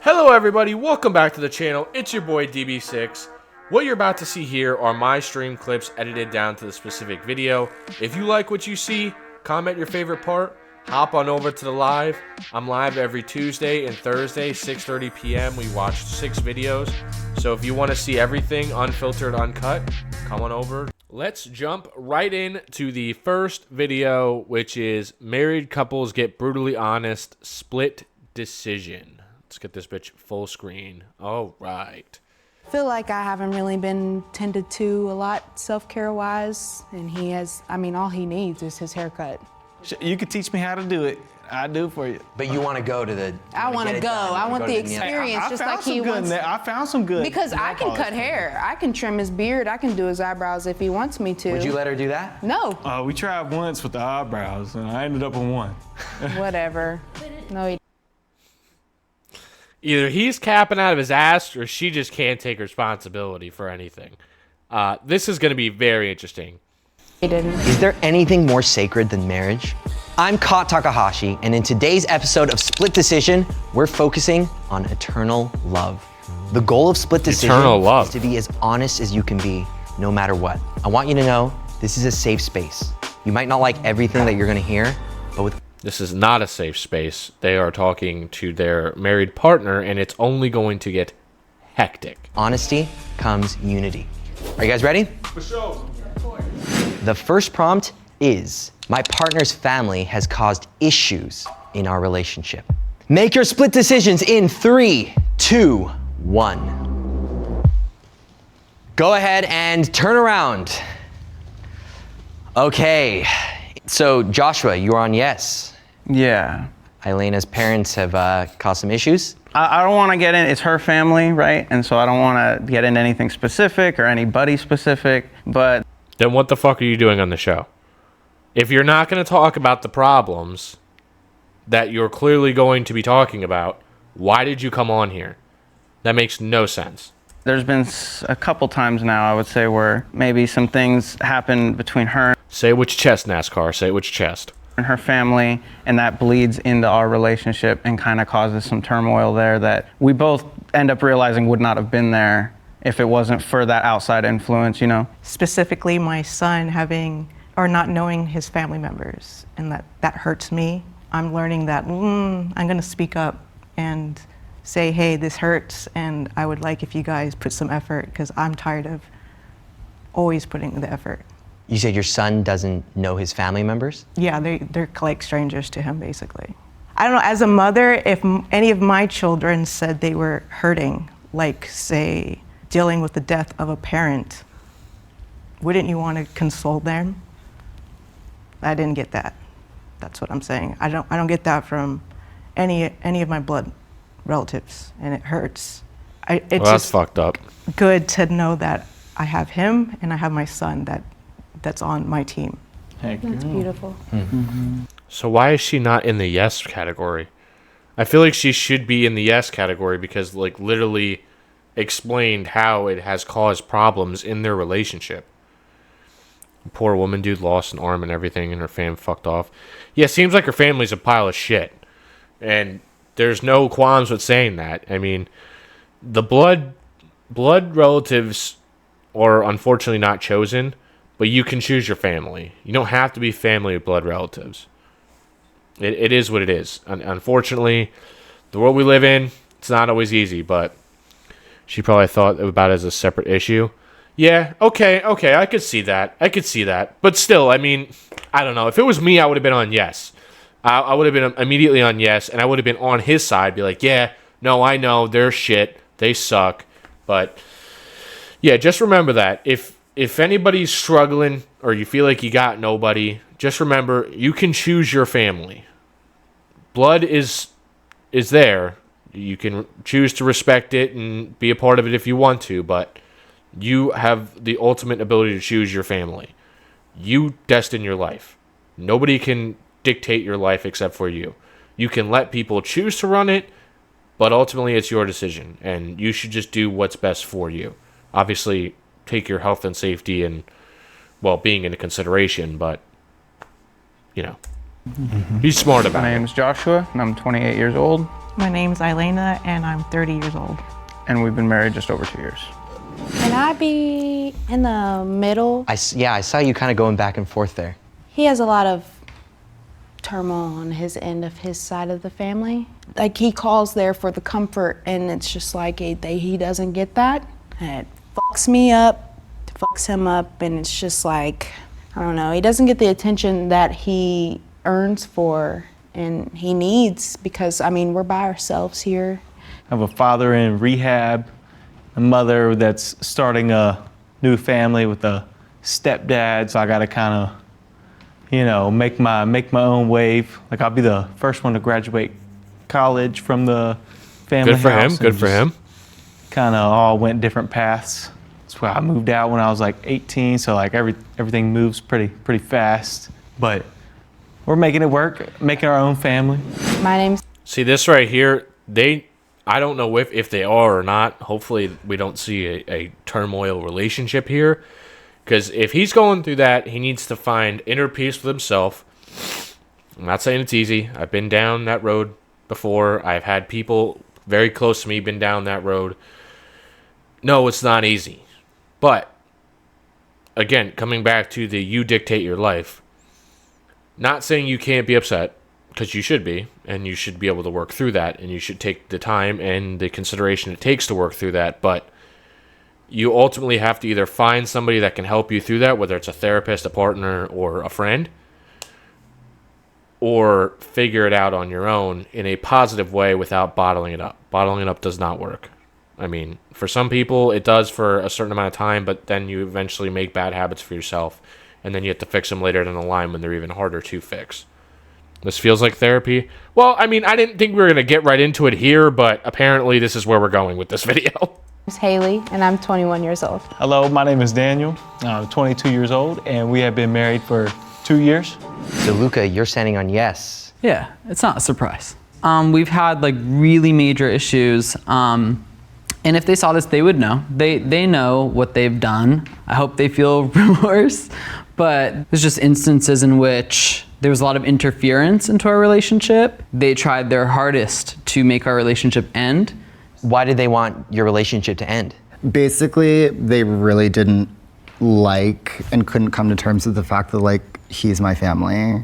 Hello everybody, welcome back to the channel. It's your boy DB6. What you're about to see here are my stream clips edited down to the specific video. If you like what you see, comment your favorite part, hop on over to the live. I'm live every Tuesday and Thursday, 6:30 p.m. We watch 6 videos. So if you want to see everything unfiltered, uncut, come on over. Let's jump right into the first video, which is married couples get brutally honest, split decision. Let's get this bitch full screen. All right. I feel like I haven't really been tended to a lot self-care wise, and he has, all he needs is his haircut. You could teach me how to do it. I'll do it for you. But you want to go to the... I want to go. I want the experience, just like he wants. I found some good. Because I can cut hair. I can trim his beard. I can do his eyebrows if he wants me to. Would you let her do that? No. We tried once with the eyebrows, and I ended up with one. Whatever. No, he Either he's capping out of his ass or she just can't take responsibility for anything. This is going to be very interesting. didn't. Is there anything more sacred than marriage? I'm Ka Takahashi, and in today's episode of Split Decision, we're focusing on eternal love. The goal of Split Decision is to be as honest as you can be, no matter what. I want you to know this is a safe space. You might not like everything that you're going to hear, but with... This is not a safe space. They are talking to their married partner, and it's only going to get hectic. honesty comes unity. Are you guys ready? For sure. The first prompt is, my partner's family has caused issues in our relationship. Make your split decisions in 3, 2, 1. Go ahead and turn around. Okay, so Joshua, you're on yes. Yeah. Elena's parents have caused some issues. I don't want to get in, it's her family, right? And so I don't want to get into anything specific or anybody specific, but... Then what the fuck are you doing on the show? If you're not going to talk about the problems that you're clearly going to be talking about, why did you come on here? That makes no sense. There's been a couple times now, I would say, where maybe some things happened between her Say it with your chest, NASCAR. Say it with your chest. and her family, and that bleeds into our relationship and kind of causes some turmoil there that we both end up realizing would not have been there if it wasn't for that outside influence, you know? Specifically my son having or not knowing his family members, and that hurts me. I'm learning that I'm gonna speak up and say, hey, this hurts, and I would like if you guys put some effort, because I'm tired of always putting the effort. You said your son doesn't know his family members? Yeah, they're like strangers to him, basically. I don't know, as a mother, if any of my children said they were hurting, like say, dealing with the death of a parent, wouldn't you want to console them? I didn't get that. That's what I'm saying. I don't get that from any of my blood relatives, and it hurts. It's Well, that's just fucked up. good to know that I have him and I have my son that's on my team. That's beautiful. So why is she not in the yes category? I feel like she should be in the yes category because, like, literally explained how it has caused problems in their relationship. Poor woman, dude, lost an arm and everything, and her fam fucked off. Yeah, seems like her family's a pile of shit. And there's no qualms with saying that. I mean, the blood relatives are unfortunately not chosen, but you can choose your family. You don't have to be family with blood relatives. It is what it is. Unfortunately, the world we live in, it's not always easy, but she probably thought about it as a separate issue. Yeah, okay, I could see that. But still, I mean, I don't know. If it was me, I would have been on yes. I would have been immediately on yes, and I would have been on his side, be like, yeah, no, I know, they're shit, they suck. But, yeah, just remember that. If anybody's struggling or you feel like you got nobody, just remember, you can choose your family. Blood is there. You can choose to respect it and be a part of it if you want to, but you have the ultimate ability to choose your family. You destine your life. Nobody can dictate your life except for you. You can let people choose to run it, but ultimately it's your decision, and you should just do what's best for you. Obviously, take your health and safety and well-being into consideration, but, you know, Be smart about My it. name is Joshua, and I'm 28 years old, My name's Elena, and I'm 30 years old. and we've been married just over 2 years. Can I be in the middle? I saw you kind of going back and forth there. He has a lot of turmoil on his end of his side of the family. Like he calls there for the comfort, and it's just like he doesn't get that. And it fucks me up, fucks him up, and it's just like, I don't know, he doesn't get the attention that he earns for and he needs, because I mean, we're by ourselves here. I have a father in rehab, a mother that's starting a new family with a stepdad, so I gotta kind of, make my own wave. Like I'll be the first one to graduate college from the family Good for him. house. Good for him. Kind of all went different paths. That's why I moved out when I was like 18, so like everything moves pretty fast. But we're making it work, making our own family. My name's See this right here. I don't know if they are or not. Hopefully, we don't see a turmoil relationship here. Because if he's going through that, he needs to find inner peace with himself. I'm not saying it's easy. I've been down that road before. I've had people very close to me been down that road. No, it's not easy. But, again, coming back to the you dictate your life. Not saying you can't be upset, because you should be, and you should be able to work through that, and you should take the time and the consideration it takes to work through that, but you ultimately have to either find somebody that can help you through that, whether it's a therapist, a partner, or a friend, or figure it out on your own in a positive way without bottling it up. Bottling it up does not work. I mean, for some people, it does for a certain amount of time, but then you eventually make bad habits for yourself, and then you have to fix them later down the line when they're even harder to fix. This feels like therapy. Well, I mean, I didn't think we were going to get right into it here, but apparently this is where we're going with this video. Haley, and I'm 21 years old. Hello, my name is Daniel. I'm 22 years old, and we have been married for 2 years. So Luca, you're standing on yes. Yeah, it's not a surprise. We've had like really major issues, and if they saw this, they would know. They know what they've done. I hope they feel remorse, but there's just instances in which there was a lot of interference into our relationship. They tried their hardest to make our relationship end. Why did they want your relationship to end? Basically, they really didn't like and couldn't come to terms with the fact that like he's my family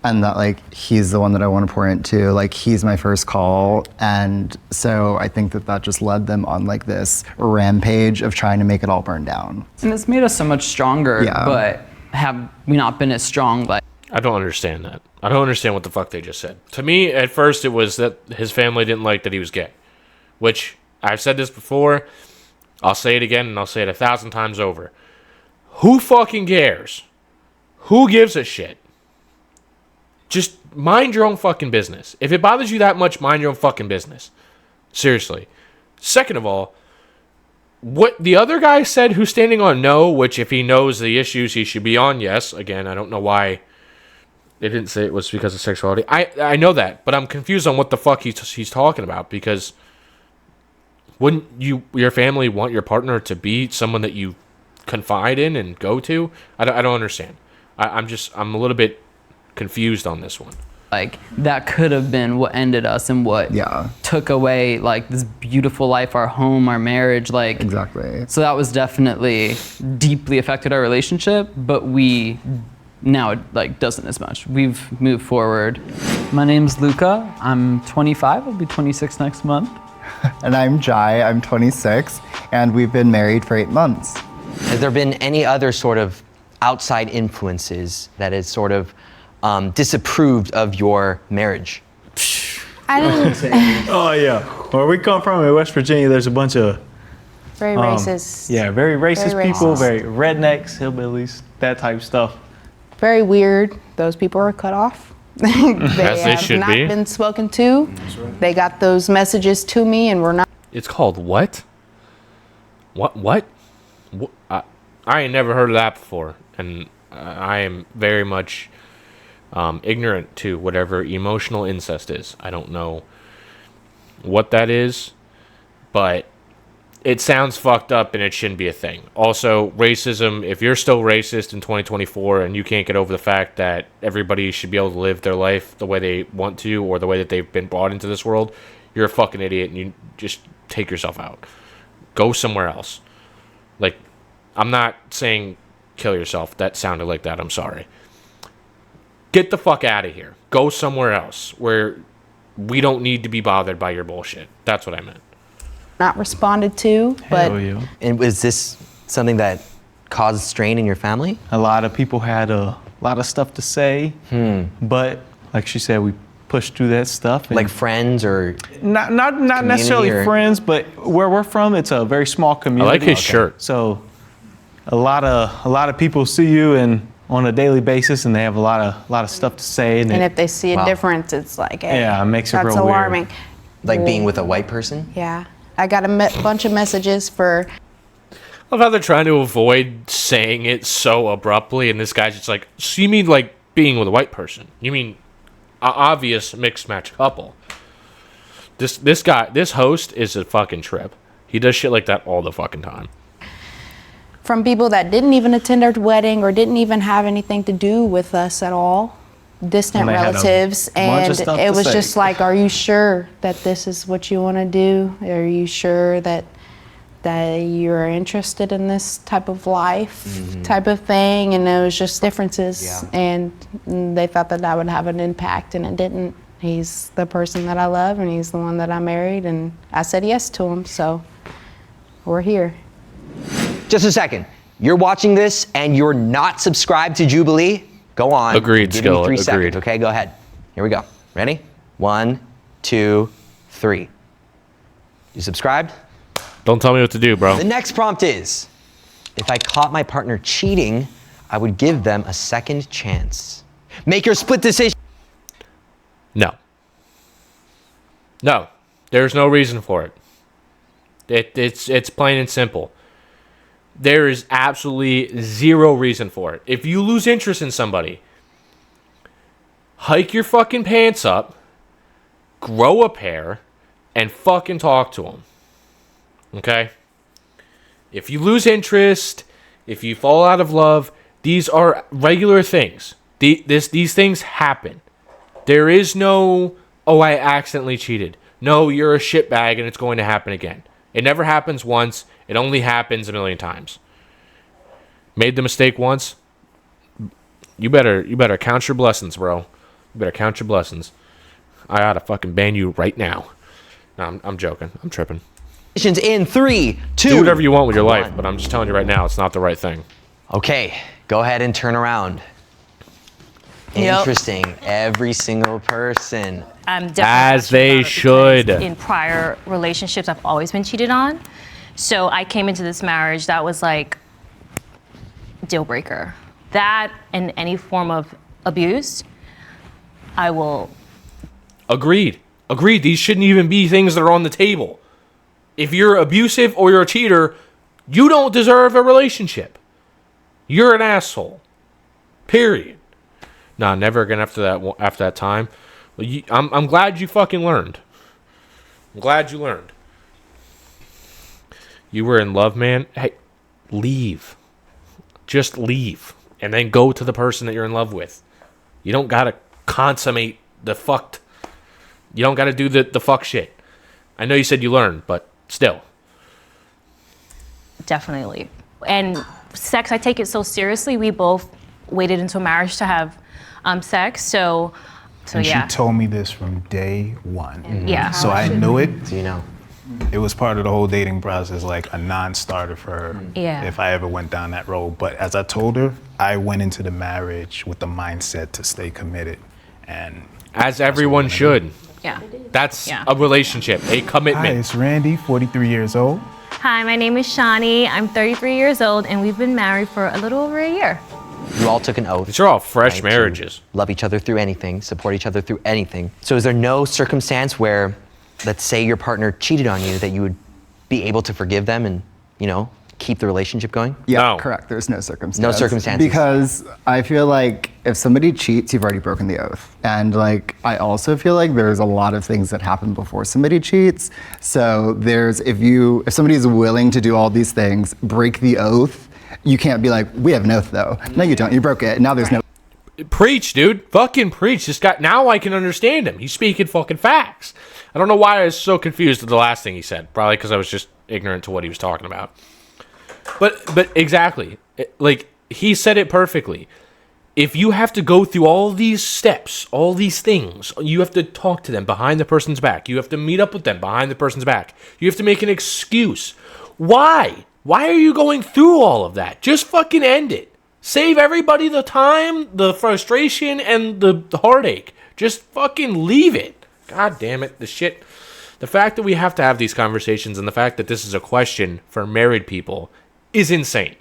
and that like he's the one that I want to pour into, like he's my first call. And so I think that just led them on like this rampage of trying to make it all burn down. And it's made us so much stronger, Yeah. but have we not been as strong? Like, I don't understand that. I don't understand what the fuck they just said. To me, at first, it was that his family didn't like that he was gay. Which, I've said this before, I'll say it again, and I'll say it 1,000 times over. Who fucking cares? Who gives a shit? Just mind your own fucking business. If it bothers you that much, mind your own fucking business. Seriously. Second of all, what the other guy said who's standing on no, which if he knows the issues, he should be on yes. Again, I don't know why they didn't say it was because of sexuality. I know that, but I'm confused on what the fuck he's talking about, because wouldn't your family want your partner to be someone that you confide in and go to? I don't understand. I'm a little bit confused on this one. Like that could have been what ended us and what took away like this beautiful life, our home, our marriage. Like Exactly. So that was definitely deeply affected our relationship, but now it like doesn't as much. We've moved forward. My name's Luca. I'm 25. I'll be 26 next month. And I'm Jai, I'm 26, and we've been married for 8 months. Has there been any other sort of outside influences that has sort of disapproved of your marriage? I didn't. Oh yeah, where we come from in West Virginia, there's a bunch of Very racist. yeah, very racist Very people, racist. very rednecks, hillbillies, that type of stuff. Very weird. Those people are cut off. They As they have should not be. been spoken to. They got those messages to me, and we're not. It's called what? What? I ain't never heard of that before, and I am very much ignorant to whatever emotional incest is. I don't know what that is, but it sounds fucked up and it shouldn't be a thing. Also, racism, if you're still racist in 2024 and you can't get over the fact that everybody should be able to live their life the way they want to or the way that they've been brought into this world, you're a fucking idiot and you just take yourself out. Go somewhere else. Like, I'm not saying kill yourself. That sounded like that. I'm sorry. Get the fuck out of here. Go somewhere else where we don't need to be bothered by your bullshit. That's what I meant. Not responded to, but Hell yeah. And was this something that caused strain in your family? A lot of people had a lot of stuff to say, but like she said, we pushed through that stuff. And Like friends or not necessarily or- friends, but where we're from, it's a very small I community. like his shirt. So a lot of people see you and on a daily basis, and they have a lot of stuff to say. And, and if they see a Wow. difference, it's like, hey, Yeah, it makes it that's real weird. alarming. like being with a white person? Yeah, I got a bunch of messages for I love how they're trying to avoid saying it so abruptly, and this guy's just like, so you mean like being with a white person? You mean a obvious mixed match couple? This guy, this host is a fucking trip. He does shit like that all the fucking time. from people that didn't even attend our wedding or didn't even have anything to do with us at all, distant And they had a relatives, bunch of and stuff it to was say. just like, are you sure that this is what you want to do? Are you sure that you're interested in this type of life, type of thing? And it was just differences, Yeah. and they thought that would have an impact, and it didn't. He's the person that I love, and he's the one that I married, and I said yes to him, so we're here. Just a second. You're watching this and you're not subscribed to Jubilee? Go on. Agreed, Give Skillet, me 3 agreed. seconds, okay? Go ahead. Here we go. Ready? 1, 2, 3. You subscribed? Don't tell me what to do, bro. The next prompt is, if I caught my partner cheating, I would give them a second chance. Make your split decision. No. No. There's no reason for it. It's plain and simple. There is absolutely zero reason for it. If you lose interest in somebody, hike your fucking pants up, grow a pair, and fucking talk to them. Okay? If you lose interest, if you fall out of love, these are regular things. These things happen. There is no, oh, I accidentally cheated. No, you're a shitbag and it's going to happen again. It never happens once. It only happens a million times. Made the mistake once. You better count your blessings, bro. You better count your blessings. I ought to fucking ban you right now. No, I'm joking. I'm tripping. In 3, 2. Do whatever you want with your life, 1. but I'm just telling you right now, it's not the right thing. Okay, go ahead and turn around. Yep. Interesting. Every single person. I'm definitely As not sure they about it should. because in prior relationships, I've always been cheated on. So I came into this marriage that was like deal breaker. That and any form of abuse, I will. Agreed. These shouldn't even be things that are on the table. If you're abusive or you're a cheater, you don't deserve a relationship. You're an asshole. Period. Nah, never again after that time. Well, I'm glad you fucking learned. I'm glad you learned. You were in love, man. Hey, leave. Just leave. And then go to the person that you're in love with. You don't gotta consummate the fucked. You don't gotta do the fuck shit. I know you said you learned, but still. Definitely. And sex, I take it so seriously. We both waited until marriage to have sex. So And yeah. she told me this from day one. Yeah. So I knew it. So you know. It was part of the whole dating process, like a non-starter for her Yeah. if I ever went down that road. But as I told her, I went into the marriage with the mindset to stay committed. And As everyone should. Yeah. That's Yeah. a relationship, a hi, commitment. it's Randy, 43 years old. Hi, my name is Shani. I'm 33 years old, and we've been married for a little over a year. You all took an oath. These are all fresh right, to marriages. Love each other through anything, support each other through anything. So is there no circumstance where, let's say your partner cheated on you, that you would be able to forgive them and, keep the relationship going? Yeah, No. correct. There's no circumstance. No circumstances. Because I feel like if somebody cheats, you've already broken the oath. And like I also feel like there's a lot of things that happen before somebody cheats. So there's if somebody is willing to do all these things, break the oath, you can't be like, we have an oath though. No, you don't. You broke it. Now there's no. Preach, dude. Fucking preach. This guy, now I can understand him. He's speaking fucking facts. I don't know why I was so confused with the last thing he said. Probably because I was just ignorant to what he was talking about. But exactly. Like, he said it perfectly. If you have to go through all these steps, all these things, you have to talk to them behind the person's back. You have to meet up with them behind the person's back. You have to make an excuse. Why? Why are you going through all of that? Just fucking end it. Save everybody the time, the frustration, and the heartache. Just fucking leave it. God damn it. The fact that we have to have these conversations and the fact that this is a question for married people is insane.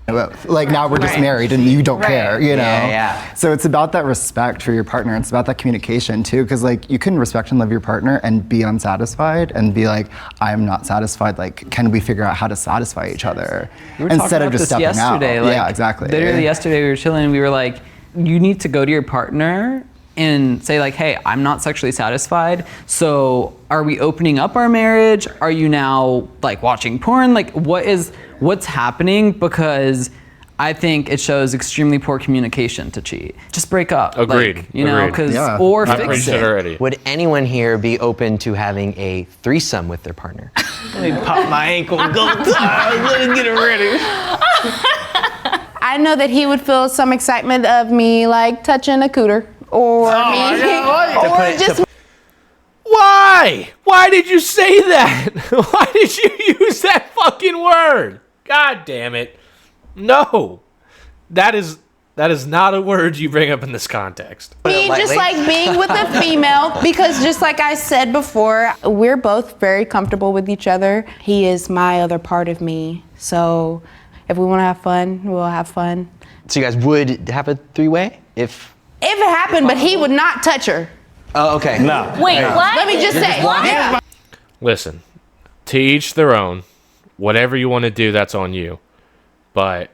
Like now we're just married and you don't care, you know? Yeah. So it's about that respect for your partner. It's about that communication too, because like you can respect and love your partner and be unsatisfied and be like, I'm not satisfied. Like, can we figure out how to satisfy each other We were instead talking of about just this stepping yesterday, out? like, Yeah, exactly. Literally yesterday we were chilling and we were like, you need to go to your partner and say like, hey, I'm not sexually satisfied. So are we opening up our marriage? Are you now like watching porn? Like what's happening? Because I think it shows extremely poor communication to cheat. Just break up. Agreed. Like, you know, Agreed. or I fix preached it it. already. Would anyone here be open to having a threesome with their partner? Let me pop my ankle and go. Let me get it ready. I know that he would feel some excitement of me like touching a cooter or or just Why? Why did you say that? Why did you use that fucking word? God damn it. No. That is not a word you bring up in this context. me just like being with a female because just like I said before, we're both very comfortable with each other. He is my other part of me. So if we want to have fun, we'll have fun. So you guys would have a three-way if If it happened, but he would not touch her. Oh, okay. No. Wait, what? Let me just say. Yeah. Listen, to each their own. Whatever you want to do, that's on you. But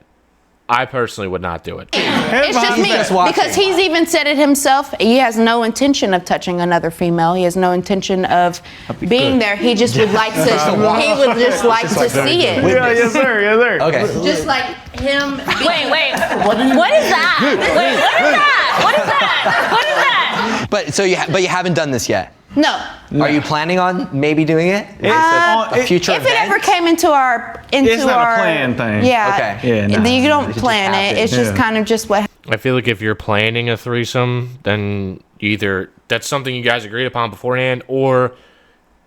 I personally would not do it. It's just me just watching. because he's even said it himself. He has no intention of touching another female. He has no intention of being there. He just would like to. He would just like to see it. Yeah, yes, sir. Yes, sir. Okay. Just like him. Wait. What is that? Wait, what is that? What is that? But you haven't done this yet. No. Are you planning on maybe doing it? A future If it event? ever came into our It's not a planned thing. Yeah. Okay. Yeah, no. You don't just plan it. happens. It's just Yeah. kind of just what. I feel like if you're planning a threesome, then either that's something you guys agreed upon beforehand, or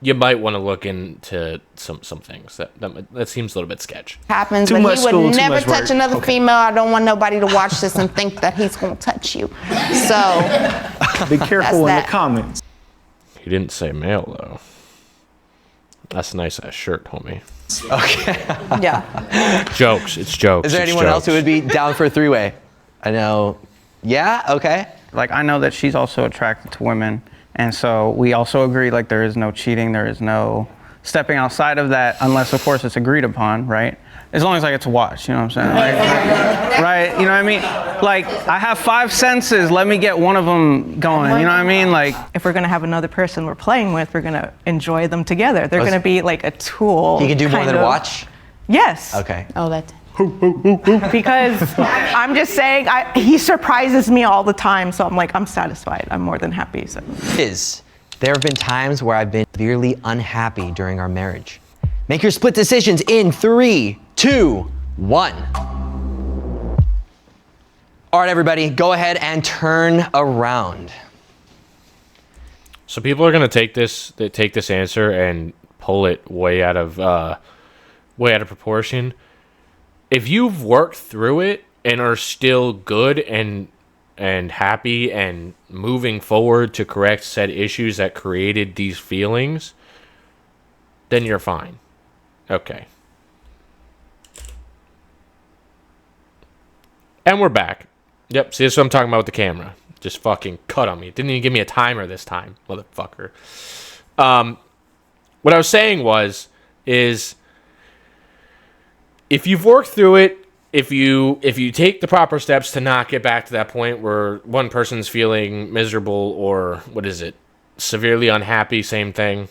you might want to look into some things. That seems a little bit sketch. Happens, Too but much he would school, too never much touch work. another Okay. female. I don't want nobody to watch this and think that he's gonna touch you. So Be careful in that. the comments. He didn't say male though. That's a nice ass shirt, homie. yeah. Jokes. It's jokes. Is there it's anyone else who jokes. would be down for a three-way? I know. Yeah? Okay. Like I know that she's also attracted to women, and so we also agree like there is no cheating, there is no stepping outside of that unless of course it's agreed upon, right? As long as I get to watch, you know what I'm saying? Like, right? You know what I mean? Like I have 5 senses, let me get one of them going, you know what I mean? Like If we're gonna have another person we're playing with, we're gonna enjoy them together. They're gonna be like a tool. You can do more kind than of. watch? Yes. Okay. Oh, that. Because I'm just saying, he surprises me all the time, so I'm like, I'm satisfied. I'm more than happy. So. There have been times where I've been severely unhappy during our marriage. Make your split decisions in 3, 2, 1. All right, everybody, go ahead and turn around. So people are gonna take this answer and pull it way out of proportion. If you've worked through it and are still good and happy and moving forward to correct said issues that created these feelings, then you're fine. Okay. And we're back. Yep, see, this is what I'm talking about with the camera. Just fucking cut on me. Didn't even give me a timer this time, motherfucker. What I was saying is if you've worked through it, if you take the proper steps to not get back to that point where one person's feeling miserable or what is it, severely unhappy, same thing,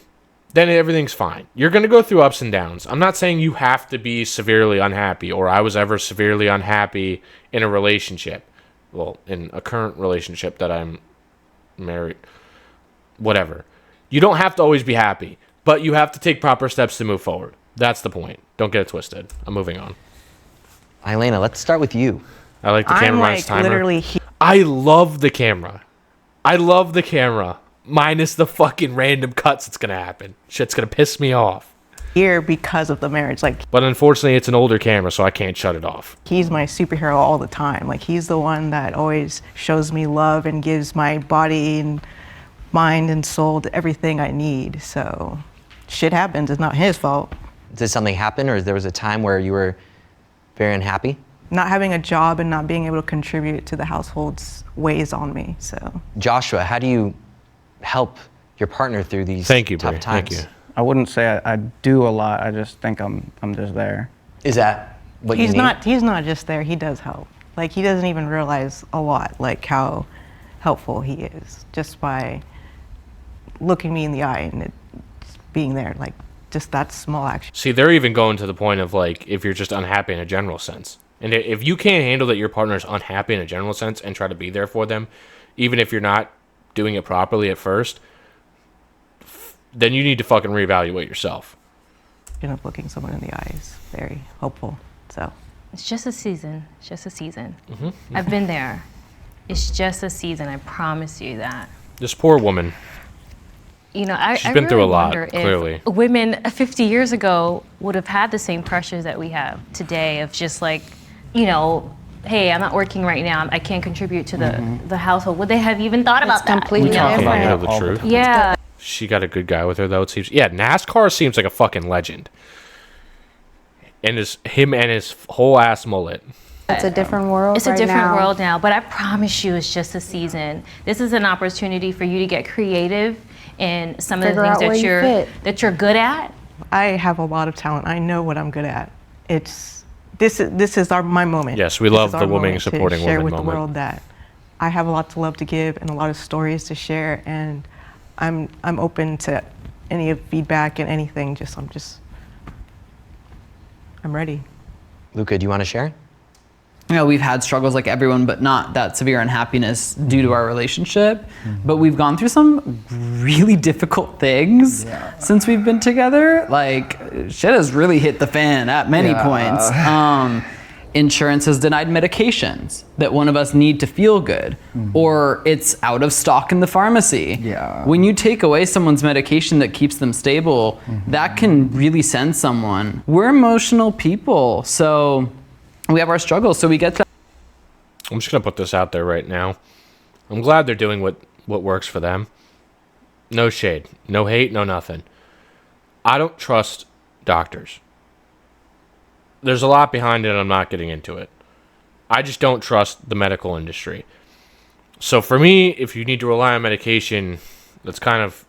then everything's fine. You're going to go through ups and downs. I'm not saying you have to be severely unhappy or I was ever severely unhappy in a relationship. Well, in a current relationship that I'm married, whatever. You don't have to always be happy, but you have to take proper steps to move forward. That's the point. Don't get it twisted. I'm moving on. Elena, let's start with you. I like the I'm camera like minus timer. literally I love the camera. I love the camera. Minus the fucking random cuts that's gonna happen. Shit's gonna piss me off. here because of the marriage. Like, But unfortunately, it's an older camera, so I can't shut it off. he's my superhero all the time. Like, he's the one that always shows me love and gives my body and mind and soul to everything I need. So shit happens. It's not his fault. Did something happen, or there was a time where you were very unhappy? Not having a job and not being able to contribute to the household's weighs on me. So Joshua, how do you help your partner through these Thank you, tough Bree. times? Thank you. I wouldn't say I do a lot. I just think I'm just there. Is that what he's you need? he's not just there. He does help. Like, he doesn't even realize a lot, like how helpful he is just by looking me in the eye and just being there. Like, just that small action. See, they're even going to the point of, like, if you're just unhappy in a general sense. And if you can't handle that your partner's unhappy in a general sense and try to be there for them, even if you're not doing it properly at first, then you need to fucking reevaluate yourself. End up looking someone in the eye is very hopeful. So It's just a season. It's just a season. I've been there. It's just a season. I promise you that. This poor woman. You know, I She's been through really a lot, wonder if clearly. women 50 years ago would have had the same pressures that we have today of just like, you know, hey, I'm not working right now. I can't contribute to the household. Would they have even thought about that? completely you know? Can I know different. the all the truth? time. Yeah. She got a good guy with her, though, it seems. Yeah, NASCAR seems like a fucking legend. And him and his whole ass mullet. It's a different world. It's a right different now. world now, but I promise you it's just a season. This is an opportunity for you to get creative in some Figure of out the where things you fit. that you're good at. I have a lot of talent. I know what I'm good at. This is my moment. Yes, we This love is the our woman moment to supporting share women with moment. the world that I have a lot to love to give and a lot of stories to share, and I'm open to any feedback and anything. I'm ready. Luca, do you want to share? You know, we've had struggles like everyone, but not that severe unhappiness due to our relationship. But we've gone through some really difficult things since we've been together. Like, shit has really hit the fan at many points. Insurance has denied medications that one of us need to feel good, or it's out of stock in the pharmacy. Yeah. When you take away someone's medication that keeps them stable, that can really send someone. We're emotional people, so we have our struggles, so we get to. I'm just going to put this out there right now. I'm glad they're doing what works for them. No shade. No hate. No nothing. I don't trust doctors. There's a lot behind it, and I'm not getting into it. I just don't trust the medical industry. So for me, if you need to rely on medication, that's kind of,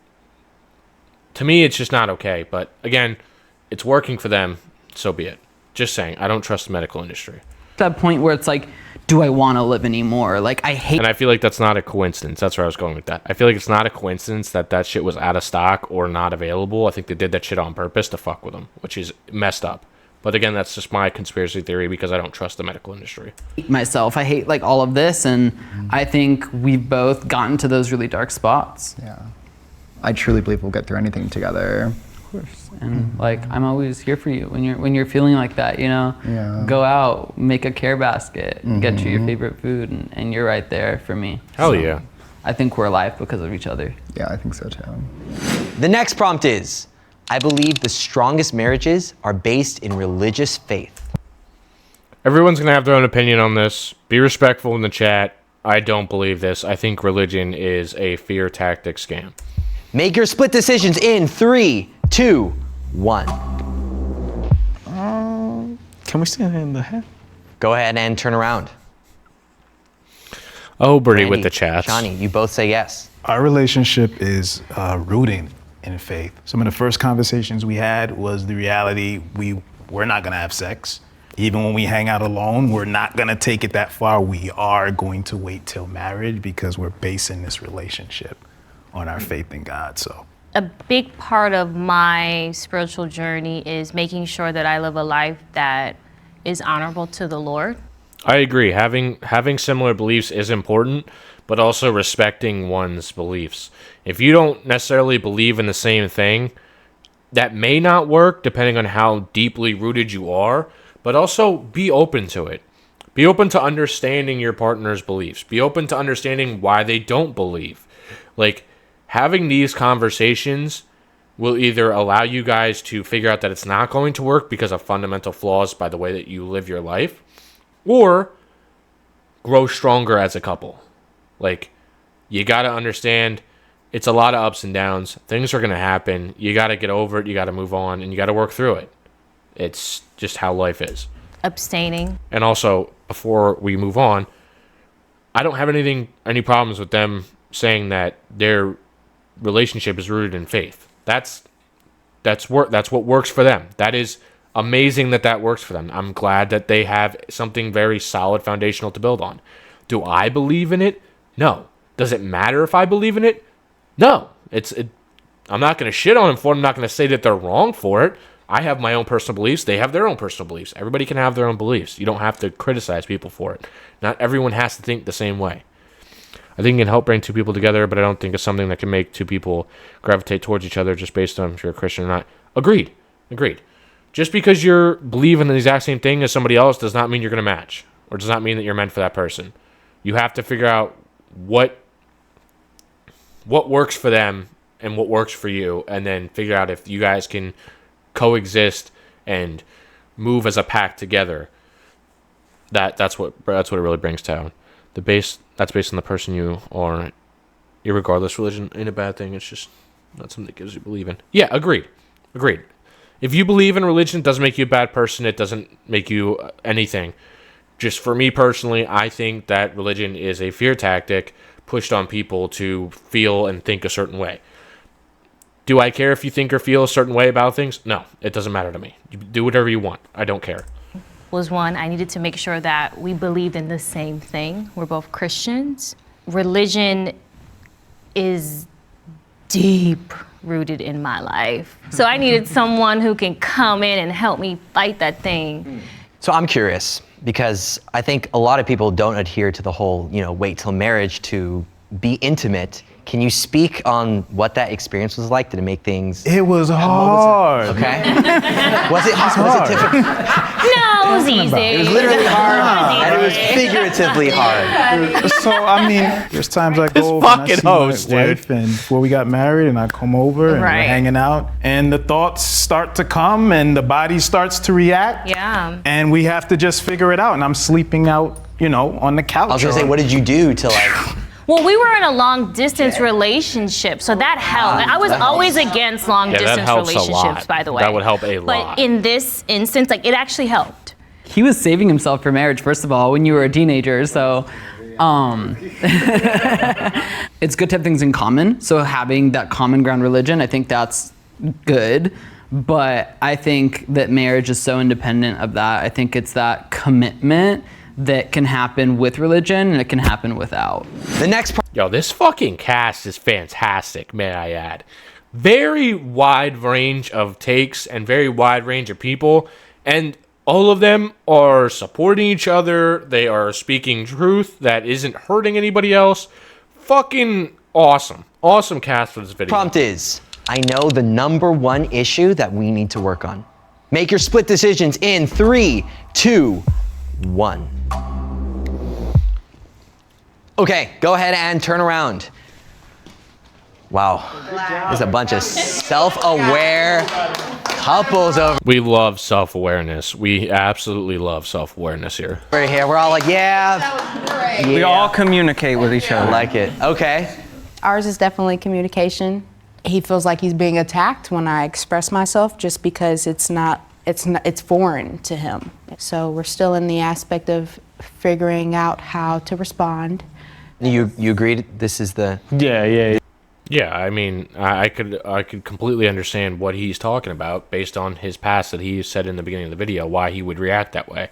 to me, it's just not okay. But again, it's working for them, so be it. Just saying, I don't trust the medical industry. That point where it's like, do I want to live anymore? Like, I hate. And I feel like that's not a coincidence. That's where I was going with that. I feel like it's not a coincidence that shit was out of stock or not available. I think they did that shit on purpose to fuck with them, which is messed up. But again, that's just my conspiracy theory because I don't trust the medical industry. myself. I hate like all of this, and I think we've both gotten to those really dark spots. Yeah. I truly believe we'll get through anything together. Of course. And like, I'm always here for you when you're feeling like that. You know, Yeah. go out, make a care basket, get you your favorite food, and you're right there for me. Hell yeah. I think we're alive because of each other. Yeah, I think so too. The next prompt is, I believe the strongest marriages are based in religious faith. Everyone's going to have their own opinion on this. Be respectful in the chat. I don't believe this. I think religion is a fear tactic scam. Make your split decisions in 3, 2, 1. Can we stand in the hat? Go ahead and turn around. Oh, Birdie with Randy, the chats. Shawnee, you both say yes. Our relationship is rooted in faith. Some of the first conversations we had was the reality we're not gonna have sex. Even when we hang out alone, we're not gonna take it that far. We are going to wait till marriage because we're basing this relationship on our faith in God. So A big part of my spiritual journey is making sure that I live a life that is honorable to the Lord. I agree. Having similar beliefs is important, but also respecting one's beliefs. If you don't necessarily believe in the same thing, that may not work depending on how deeply rooted you are, but also be open to it. Be open to understanding your partner's beliefs. Be open to understanding why they don't believe. Like, having these conversations will either allow you guys to figure out that it's not going to work because of fundamental flaws by the way that you live your life, or grow stronger as a couple. Like, you got to understand it's a lot of ups and downs. Things are going to happen. You got to get over it. You got to move on, and you got to work through it. It's just how life is. Abstaining. And also, before we move on, I don't have any problems with them saying that their relationship is rooted in faith. That's what works for them. That is amazing that works for them. I'm glad that they have something very solid foundational to build on. Do I believe in it? No. Does it matter if I believe in it? No. I'm not going to shit on them for it. I'm not going to say that they're wrong for it. I have my own personal beliefs. They have their own personal beliefs. Everybody can have their own beliefs. You don't have to criticize people for it. Not everyone has to think the same way. I think it can help bring two people together, but I don't think it's something that can make two people gravitate towards each other just based on if you're a Christian or not. Agreed. Just because you're believing the exact same thing as somebody else does not mean you're going to match, or does not mean that you're meant for that person. You have to figure out what works for them and what works for you, and then figure out if you guys can coexist and move as a pack together. That's what it really brings down. That's based on the person you are. Irregardless, religion ain't a bad thing. It's just not something that gives you believe in. Yeah, agreed. If you believe in religion, it doesn't make you a bad person. It doesn't make you anything. Just for me personally, I think that religion is a fear tactic pushed on people to feel and think a certain way. Do I care if you think or feel a certain way about things? No, it doesn't matter to me. You do whatever you want. I don't care. Was one, I needed to make sure that we believed in the same thing. We're both Christians. Religion is deep rooted in my life. So I needed someone who can come in and help me fight that thing. So I'm curious, because I think a lot of people don't adhere to the whole, wait till marriage to be intimate. Can you speak on what that experience was like? Did it make things... It was hard. Okay. Was it hard? Was it difficult? No, it was easy. It was literally hard, and it was figuratively hard. So, I mean, there's times I go over and I see my wife, and before we got married, and I come over and we're hanging out, and the thoughts start to come, and the body starts to react. Yeah. And we have to just figure it out, and I'm sleeping out, on the couch. I was gonna say, what did you do to like... Well, we were in a long distance relationship, so that helped. I was always against long distance relationships, by the way. That would help a lot. But in this instance, it actually helped. He was saving himself for marriage, first of all, when you were a teenager, so it's good to have things in common. So having that common ground religion, I think that's good. But I think that marriage is so independent of that. I think it's that commitment that can happen with religion and it can happen without. The next part. Yo, this fucking cast is fantastic, may I add. Very wide range of takes and very wide range of people, and all of them are supporting each other. They are speaking truth that isn't hurting anybody else. Fucking awesome. Awesome cast for this video. Prompt is, I know the number one issue that we need to work on. Make your split decisions in 3, 2, 1. Okay, go ahead and turn around. Wow, there's a bunch of self-aware couples over We love self-awareness. We absolutely love self-awareness here. here. We're all like, yeah. We all communicate with each other. I like it. Okay. Ours is definitely communication. He feels like he's being attacked when I express myself just because it's foreign to him. So we're still in the aspect of figuring out how to respond. You agreed this is the... Yeah. Yeah, I mean, I could completely understand what he's talking about based on his past that he said in the beginning of the video, why he would react that way.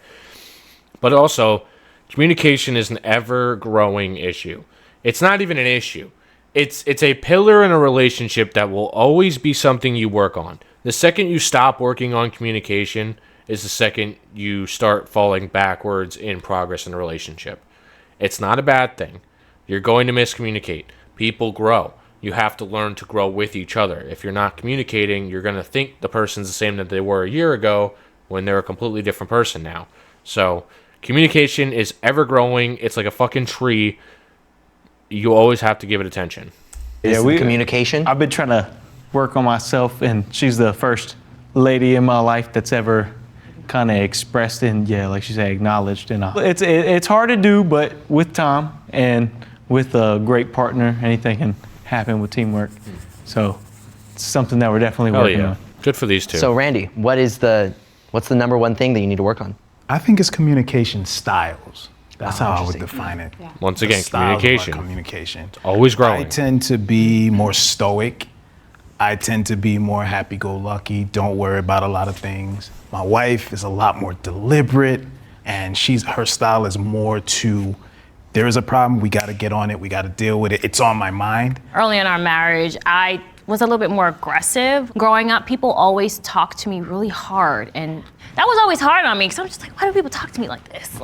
But also, communication is an ever-growing issue. It's not even an issue. It's a pillar in a relationship that will always be something you work on. The second you stop working on communication is the second you start falling backwards in progress in a relationship. It's not a bad thing. You're going to miscommunicate. People grow. You have to learn to grow with each other. If you're not communicating, you're going to think the person's the same that they were a year ago when they're a completely different person now. So, communication is ever growing. It's like a fucking tree. You always have to give it attention. Communication. I've been trying to work on myself, and she's the first lady in my life that's ever kind of expressed and, like she said, acknowledged. And it's hard to do, but with time and with a great partner, anything can happen with teamwork. So it's something that we're definitely working on. Good for these two. So Randy, what's the number one thing that you need to work on? I think it's communication styles. That's how I would define it. Yeah. Once again, communication. Communication. It's always growing. I tend to be more stoic. I tend to be more happy-go-lucky. Don't worry about a lot of things. My wife is a lot more deliberate, and her style is more to, there is a problem, we got to get on it, we got to deal with it. It's on my mind. Early in our marriage, I was a little bit more aggressive. Growing up, people always talked to me really hard, and that was always hard on me because I'm just like, why do people talk to me like this?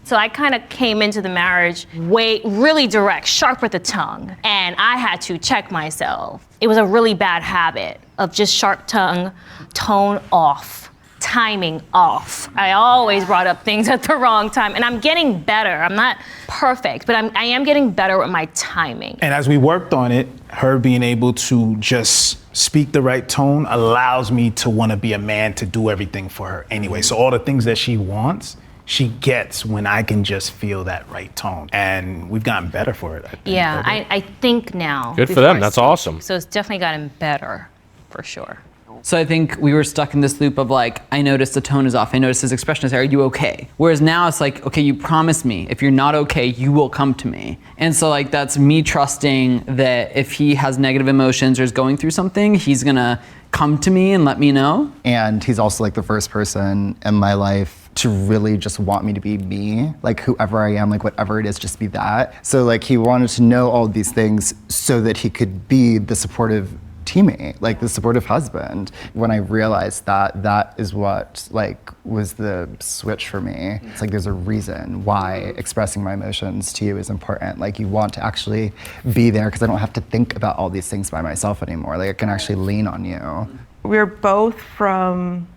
So I kind of came into the marriage really direct, sharp with the tongue, and I had to check myself. It was a really bad habit of just sharp tongue, tone off, timing off. I always brought up things at the wrong time, and I'm getting better. I'm not perfect, but I am getting better with my timing. And as we worked on it, her being able to just speak the right tone allows me to want to be a man to do everything for her anyway. So all the things that she wants, she gets when I can just feel that right tone. And we've gotten better for it, I think. Yeah, I think now. Good for them. That's awesome. So it's definitely gotten better, for sure. So I think we were stuck in this loop of like, I noticed the tone is off. I noticed his expression is there. Are you okay? Whereas now it's like, okay, you promised me. If you're not okay, you will come to me. And so like, that's me trusting that if he has negative emotions or is going through something, he's gonna come to me and let me know. And he's also like the first person in my life to really just want me to be me, like whoever I am, like whatever it is, just be that. So like he wanted to know all of these things so that he could be the supportive teammate, like the supportive husband. When I realized that is what like was the switch for me. It's like there's a reason why expressing my emotions to you is important. Like you want to actually be there because I don't have to think about all these things by myself anymore. Like I can actually lean on you. We're both from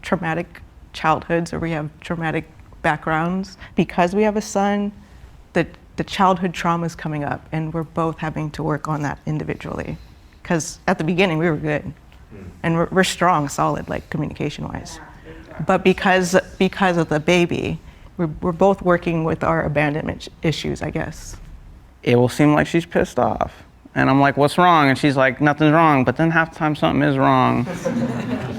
traumatic childhoods, or we have traumatic backgrounds. Because we have a son, the childhood trauma is coming up, and we're both having to work on that individually. Because at the beginning we were good, and we're strong, solid, like communication-wise. But because of the baby, we're both working with our abandonment issues, I guess. It will seem like she's pissed off. And I'm like, what's wrong? And she's like, nothing's wrong. But then half the time something is wrong.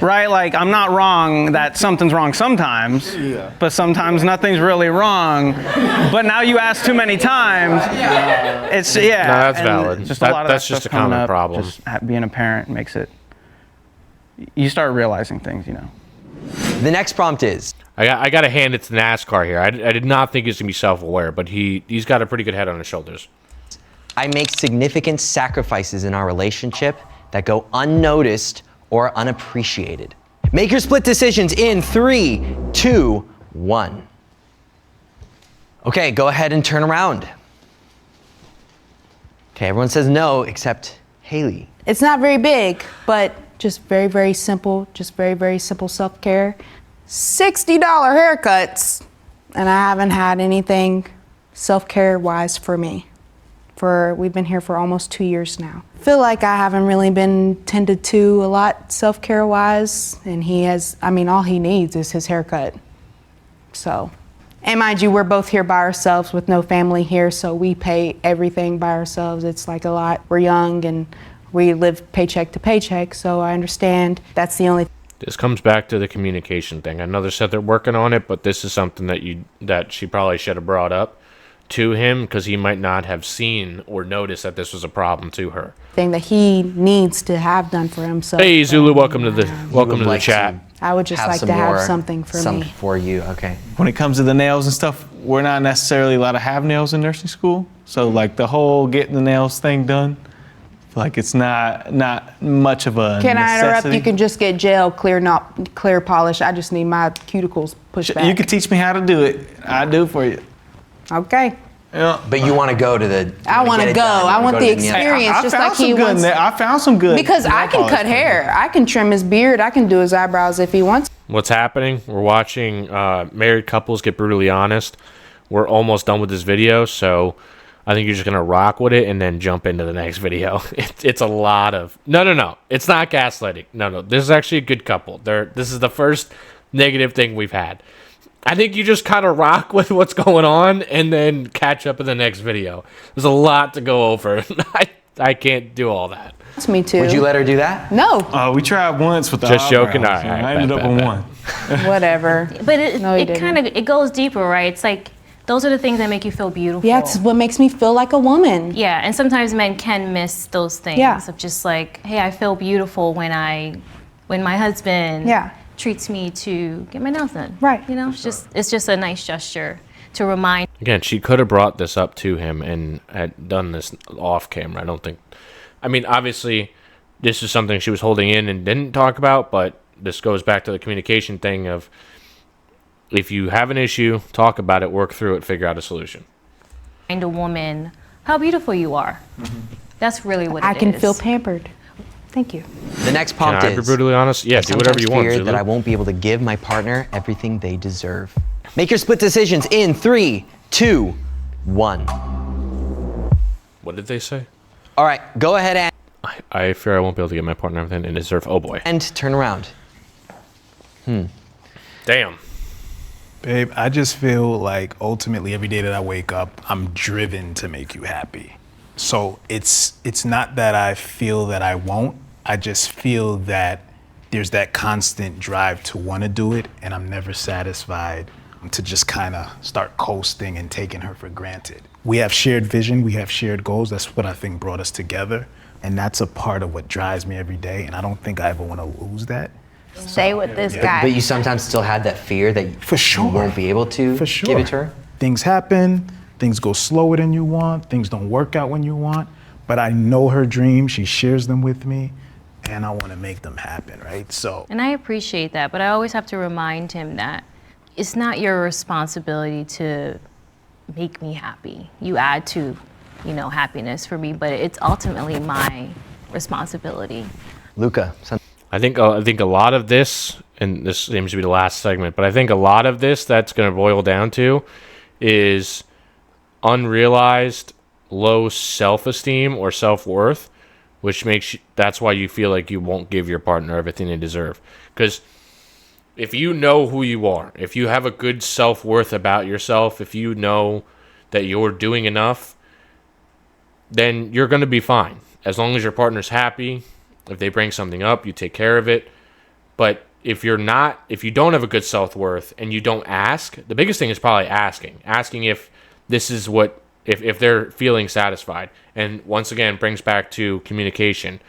Right? Like, I'm not wrong that something's wrong sometimes, but sometimes nothing's really wrong. But now you ask too many times. It's, No, that's valid. Just a lot of That's that just a stuff coming common up, problem. Just being a parent makes it, you start realizing things, you know. The next prompt is, I got to hand it to NASCAR here. I did not think he's going to be self-aware, but he's got a pretty good head on his shoulders. I make significant sacrifices in our relationship that go unnoticed or unappreciated. Make your split decisions in 3, 2, 1. Okay, go ahead and turn around. Okay, everyone says no except Haley. It's not very big, but just very, very simple, very simple self-care. $60 haircuts, and I haven't had anything self-care wise for me. We've been here for almost 2 years now. Feel like I haven't really been tended to a lot self-care wise, and he has, all he needs is his haircut. So, and mind you, we're both here by ourselves with no family here, so we pay everything by ourselves. It's like a lot. We're young and we live paycheck to paycheck, so I understand that's the only. This comes back to the communication thing. I know they said they're working on it, but this is something that she probably should have brought up to him because he might not have seen or noticed that this was a problem to her. Thing that he needs to have done for himself. Hey Zulu, welcome to the Like chat. I would just like some to have more- something for some me. for you. Okay. When it comes to the nails and stuff, we're not necessarily allowed to have nails in nursing school. So like the whole getting the nails thing done, like it's not much of a Can I interrupt? necessity. You can just get gel, clear polish. I just need my cuticles pushed back. You can teach me how to do it. I do it for you. Okay. Yeah. But you want to go to the. I want to go. I want the experience, just like he wants. I found some good. Because I can cut hair. I can trim his beard. I can do his eyebrows if he wants. What's happening? We're watching married couples get brutally honest. We're almost done with this video, so I think you're just gonna rock with it and then jump into the next video. It's a lot of no. It's not gaslighting. No. This is actually a good couple. This is the first negative thing we've had. I think you just kind of rock with what's going on and then catch up in the next video. There's a lot to go over. I can't do all that. It's me too. Would you let her do that? No. We tried once with the Just joking. eyebrows, All right, I ended bet, up on bet. one. Whatever. But it, No, he it didn't. kind of it goes deeper, right? It's like those are the things that make you feel beautiful. Yeah, it's what makes me feel like a woman. Yeah, and sometimes men can miss those things Yeah. of just like, hey, I feel beautiful when my husband Yeah. treats me to get my nails done. Right. You know, it's just a nice gesture to remind. Again, she could have brought this up to him and had done this off camera. I mean, obviously, this is something she was holding in and didn't talk about, but this goes back to the communication thing of if you have an issue, talk about it, work through it, figure out a solution. A woman how beautiful you are. That's really what I it can is. feel pampered. Thank you. The next Can prompt I be is. brutally honest? Yeah, I do whatever you sometimes want, fear Zulu. that I won't be able to give my partner everything they deserve. Make your split decisions in 3, 2, 1. What did they say? All right, go ahead I fear I won't be able to get my partner everything and deserve. Oh boy. and turn around. Damn. Babe, I just feel like ultimately every day that I wake up, I'm driven to make you happy. So it's not that I feel that I won't. I just feel that there's that constant drive to want to do it, and I'm never satisfied to just kind of start coasting and taking her for granted. We have shared vision, we have shared goals. That's what I think brought us together, and that's a part of what drives me every day, and I don't think I ever want to lose that. Stay with this guy. But you sometimes still had that fear that For sure. you won't be able to For sure. give it to her? Things happen, things go slower than you want, things don't work out when you want, but I know her dreams, she shares them with me, and I want to make them happen, right? So And I appreciate that, but I always have to remind him that it's not your responsibility to make me happy. You add to, happiness for me, but it's ultimately my responsibility. Luca, I think a lot of this, and this seems to be the last segment, but I think a lot of this that's going to boil down to is unrealized low self-esteem or self-worth, which that's why you feel like you won't give your partner everything they deserve. Because if you know who you are, if you have a good self-worth about yourself, if you know that you're doing enough, then you're going to be fine. As long as your partner's happy, if they bring something up, you take care of it. But if you don't have a good self-worth and you don't ask, the biggest thing is probably asking if this is if they're feeling satisfied. And once again, brings back to communication,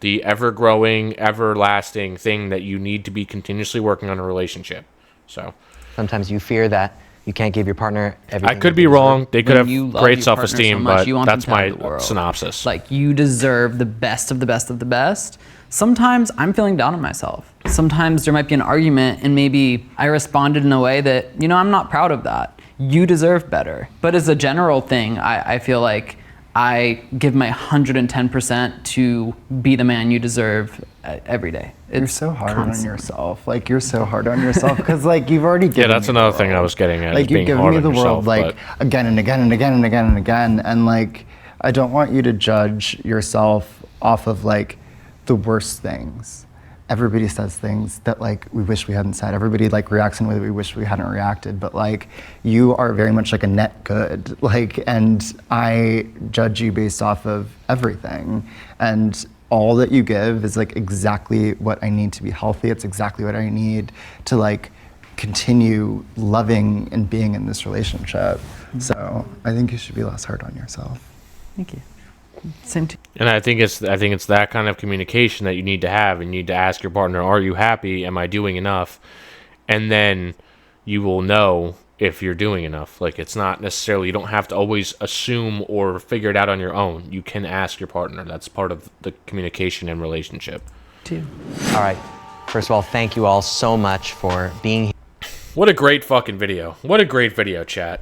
the ever-growing, everlasting thing that you need to be continuously working on a relationship. So sometimes you fear that you can't give your partner everything. I could that be they wrong. deserve. They could When you have love great your partner self-esteem, so much, but you want that's them to my have the world. synopsis. Like, you deserve the best of the best of the best. Sometimes I'm feeling down on myself. Sometimes there might be an argument and maybe I responded in a way that, I'm not proud of that. You deserve better. But as a general thing, I feel like I give my 110% to be the man you deserve every day. You're so hard on yourself. Like, you're so hard on yourself because, like, you've already given that's me the another thing I world. was getting at, is Like, you've being given hard me on the yourself, world, like, but- again and again and again and again and again. And, like, I don't want you to judge yourself off of, like, the worst things. Everybody says things that, like, we wish we hadn't said. Everybody, like, reacts in a way that we wish we hadn't reacted. But, like, you are very much like a net good. Like, and I judge you based off of everything. And all that you give is, like, exactly what I need to be healthy. It's exactly what I need to, like, continue loving and being in this relationship. So I think you should be less hard on yourself. Thank you. Same to And I think it's that kind of communication that you need to have. You need to ask your partner, are you happy? Am I doing enough? And then you will know if you're doing enough. Like, it's not necessarily, you don't have to always assume or figure it out on your own. You can ask your partner. That's part of the communication and relationship. too. All right. First of all, thank you all so much for being here. What a great fucking video. What a great video, chat.